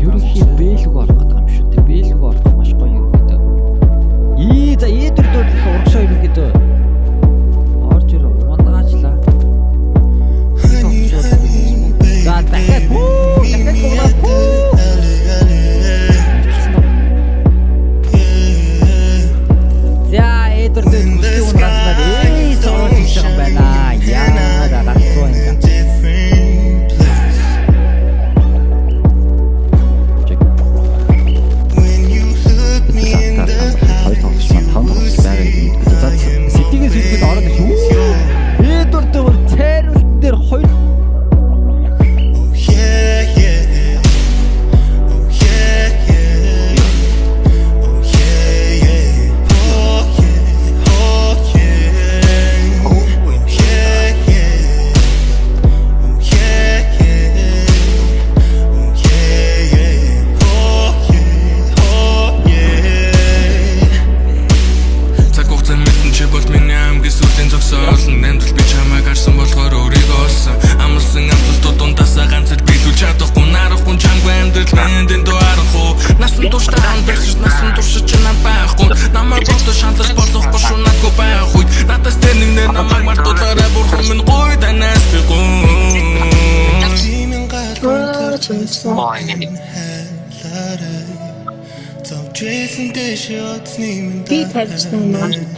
ерөнхий бэлэг орох гэдэг юм шүү дээ. Бэлэг орох маш гоё юм гэдэг. За ээдүрдөө урагшаа ерөнхийдөө орж ирээ ундагаачлаа. За дахиад за ээдүрдөө бүсгүй ундагаснаар соорж ирсэн юм байна. Яа дараахгүй юм. Сэтгээс үлдээд ороод ирсэн. Ээдүрдөө цайруултан дээр хоёр Би тавьчихсан юм.